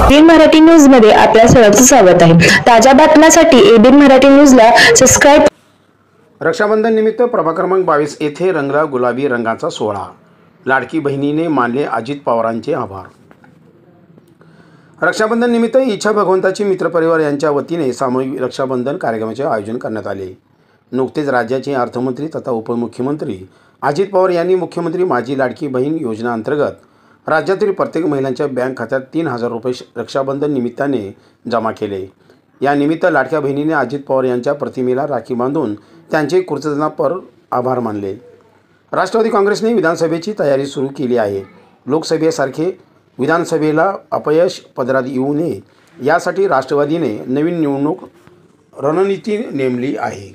ABN Marathi news मध्ये आपल्या सर्वांचं स्वागत आहे। ताज्या बातम्यांसाठी एबीएन मराठी न्यूजला सबस्क्राइब। रक्षाबंधन निमित्त प्रभाग क्रमांक 22 येथे रंगला गुलाबी रंगाचा सोहळा। लाडकी बहिणीने मानले अजित पवारांचे आभार। रक्षाबंधन निमित्त इच्छा भगवंताची मित्रपरिवार यांच्या वतीने सामूहिक रक्षाबंधन कार्यक्रमाचे आयोजन करण्यात आले। नुकतेच राज्याचे अर्थमंत्री तथा उपमुख्यमंत्री अजित पवार यांनी मुख्यमंत्री माझी लाडकी बहीण योजना अंतर्गत राज्यातील प्रत्येक महिलांच्या बँक खात्यात 3000 रुपये रक्षाबंधन निमित्ताने जमा केले। या निमित्त लाडक्या बहिणीने अजित पवार यांच्या प्रतिमेला राखी बांधून त्यांचे कृतज्ञतापर आभार मानले। राष्ट्रवादी काँग्रेसने विधानसभेची तयारी सुरू केली आहे। लोकसभेसारखे विधानसभेला अपयश पदरात येऊ नये यासाठी राष्ट्रवादीने नवीन निवडणूक रणनीती नेमली आहे।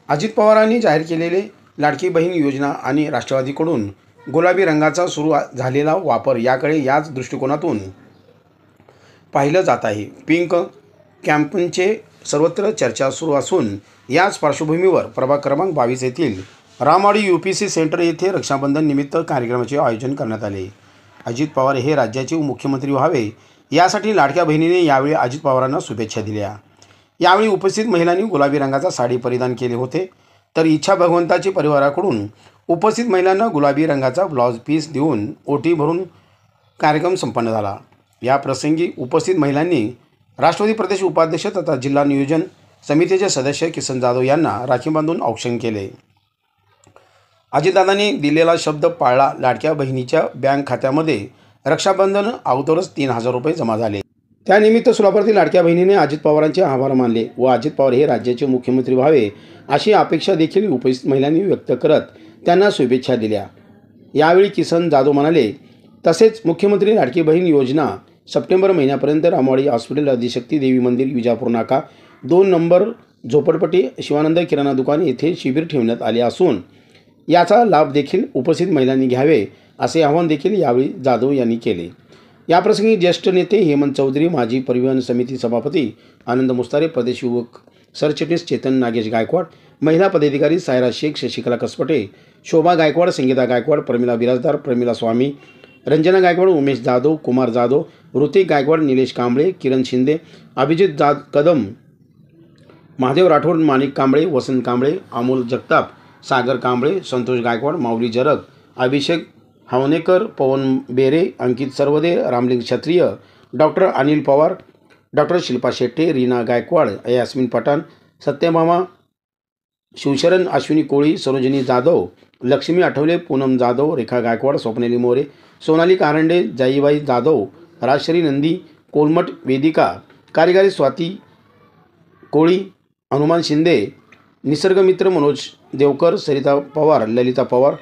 अजित पवारांनी जाहीर केलेले लाडकी बहीण योजना आणि राष्ट्रवादीकडून गुलाबी रंगाचा सुरू झालेला वापर याकडे याच दृष्टिकोनातून पाहिलं जात आहे। पिंक कॅम्पेनचे सर्वत्र चर्चा सुरू असून याच पार्श्वभूमीवर प्रभाग क्रमांक 22 येथील रामवाडी यूपीसी सेंटर येथे रक्षाबंधन निमित्त कार्यक्रमाचे आयोजन करण्यात आले। अजित पवार हे राज्याचे मुख्यमंत्री व्हावे यासाठी लाडक्या बहिणीने यावेळी अजित पवारांना शुभेच्छा दिल्या। यावेळी उपस्थित महिलांनी गुलाबी रंगाचा साडी परिधान केले होते, तर इच्छा भगवंताची परिवाराकडून उपस्थित महिलांना गुलाबी रंगाचा ब्लाउज पीस देऊन ओटी भरून कार्यक्रम संपन्न झाला। या प्रसंगी उपस्थित महिलांनी राष्ट्रवादी प्रदेश उपाध्यक्ष तथा जिल्हा नियोजन समितीचे सदस्य किसन जाधव यांना राखी बांधून औक्षण केले। अजितदादांनी दिलेला शब्द पाळला। लाडक्या बहिणीच्या बँक खात्यामध्ये रक्षाबंधन अगोदरच 3000 रुपये जमा झाले। त्यानिमित्त सोलापूरातील लाडक्या बहिणीने अजित पवारांचे आभार मानले व अजित पवार हे राज्याचे मुख्यमंत्री व्हावे अशी अपेक्षा देखील उपस्थित महिलांनी व्यक्त करत त्यांना शुभेच्छा दिल्या। यावेळी किसन जाधव म्हणाले, तसेच मुख्यमंत्री लाडकी बहीण योजना सप्टेंबर महिन्यापर्यंत रामवाडी हॉस्पिटल आदिशक्ती देवी मंदिर विजापूर नाका 2 नंबर झोपडपट्टी शिवानंद किराणा दुकान येथे शिबिर ठेवण्यात आले असून याचा लाभ देखील उपस्थित महिलांनी घ्यावे असे आवाहन देखील यावेळी जाधव यांनी केले। याप्रसंगी ज्येष्ठ नेते हेमंत चौधरी, माजी परिवहन समिती सभापती आनंद मुस्तारे, प्रदेश युवक सरचिटणीस चेतन नागेश गायकवाड, महिला पदाधिकारी सायरा शेख, शशिकला कसपटे, शोभा गायकवाड, संगीता गायकवाड, प्रमिला बिराजदार, प्रमिला स्वामी, रंजना गायकवाड, उमेश जाधव, कुमार जाधव, ऋतिक गायकवाड, निलेश कांबळे, किरण शिंदे, अभिजित कदम, महादेव राठोड, माणिक कांबळे, वसंत कांबळे, अमोल जगताप, सागर कांबळे, संतोष गायकवाड, माऊली जरग, अभिषेक हावनेकर, पवन बेरे, अंकित सर्वदे, रामलिंग क्षत्रिय, डॉक्टर अनिल पवार, डॉक्टर शिल्पा शेट्टे, रीना गायकवाड, यास्मिन पठाण, सत्यभामा शिवशरण, अश्विनी कोळी, सरोजिनी जाधव, लक्ष्मी आठवले, पूनम जाधव, रेखा गायकवाड, स्वप्नेली मोरे, सोनाली कारंडे, जाईबाई जाधव, राजश्री नंदी, कोलमट वेदिका, कार्यकारी स्वाती कोळी, हनुमान शिंदे, निसर्गमित्र मनोज देवकर, सरिता पवार, ललिता पवार,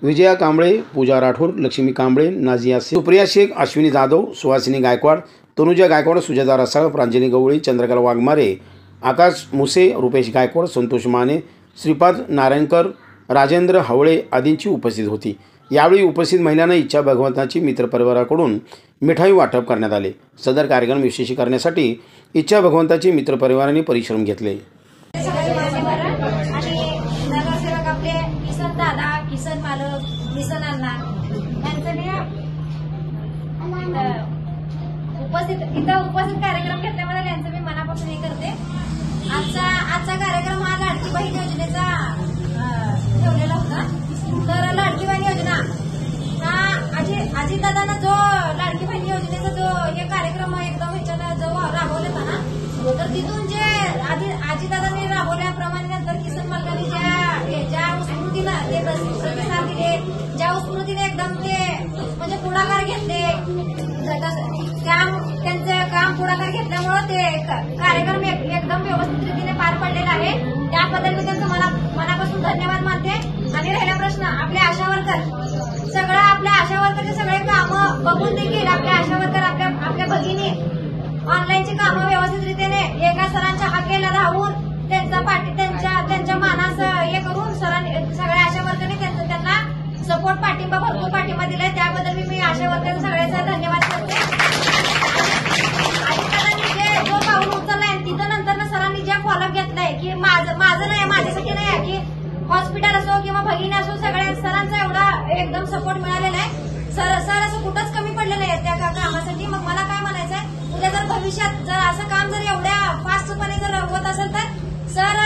विजया कांबळे, पूजा राठोड, लक्ष्मी कांबळे, नाझिया शेख, सुप्रिया शेख, अश्विनी जाधव, सुहासिनी गायकवाड, तनुजा गायकवाड, सुजाता रसाळ, प्रांजली गवळी, चंद्रकला वाघमारे, आकाश मुसे, रुपेश गायकवाड, संतोष माने, श्रीपाद नारायणकर, राजेंद्र हवळे आदींची उपस्थित होती। यावेळी उपस्थित महिलांना इच्छा भगवंताची मित्रपरिवाराकडून मिठाई वाटप करण्यात आले। सदर कार्यक्रम यशस्वी करण्यासाठी इच्छा भगवंताची मित्रपरिवाराने परिश्रम घेतले। किसन मालक, किसन अण्णा उपस्थित कार्यक्रम घेतल्यामुळे त्यांचं मी मनापासून हे करते। आजचा कार्यक्रम हा लाडकी बहीण योजनेचा ठेवलेला होता। तर लाडकी बहीण योजना हा अजितदादांना जो लाडकी बहीण योजनेचा जो हे कार्यक्रम एकदम ह्याच्यानं जो राबवला होता ना, तर तिथून जे अजितदादांनी राबवल्याप्रमाणे नंतर किसन मालकांनी ज्या स्मृतीनं ते प्रतिसाद दिले, ज्या स्मृतीने एकदम ते म्हणजे पुढाकार घेतले, त्यांचं काम पुढाकार घेतल्यामुळं ते कार्यक्रम एकदम व्यवस्थित रीतीने पार पडलेला आहे। त्याबद्दल मी त्यांचं मनापासून धन्यवाद मानते। आणि राहिला प्रश्न आपल्या आशा वर्कर, आपल्या आशा वर्करचे सगळे कामं बघून देखील आपल्या आशा वर्कर आपल्या भगिनी ऑनलाईनची कामं व्यवस्थित रीतीने एका सरांच्या हाकेला धावून त्यांच्या मानास हे करून सगळ्या आशा वर्करने त्यांना सपोर्ट भरपूर पाठिंबा दिलाय। त्याबद्दल मी आशा वर्करचा सगळ्यांचा धन्यवाद करते। आणि जो पाऊल उचललाय तिथं नंतर सरांनी जे फॉलोअप घेतलाय की माझं नाही, माझ्यासाठी नाही की हॉस्पिटल असो किंवा भगिनी असो, सगळ्या सरांचा एवढा एकदम सपोर्ट मिळालेला आहे। सर असं कुठंच कमी पडलेलं आहे त्या कामासाठी। मग मला काय म्हणायचंय, भविष्यात जर असं काम जर एवढ्या फास्टपणे जर होत असेल तर सर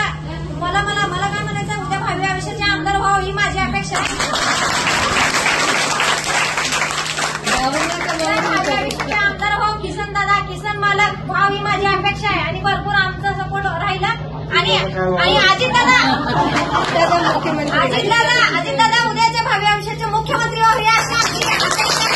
मला काय म्हणायचं, उद्या भावी आयुष्याचे आमदार व्हावं ही माझी अपेक्षा आहे. आमदार व्हावं किसन मालक व्हावं ही माझी अपेक्षा आहे आणि भरपूर आमचा सपोर्ट राहिला आणि अजितदादा उद्याच्या भावी आयुष्याचे मुख्यमंत्री व्हावे अशी अपेक्षा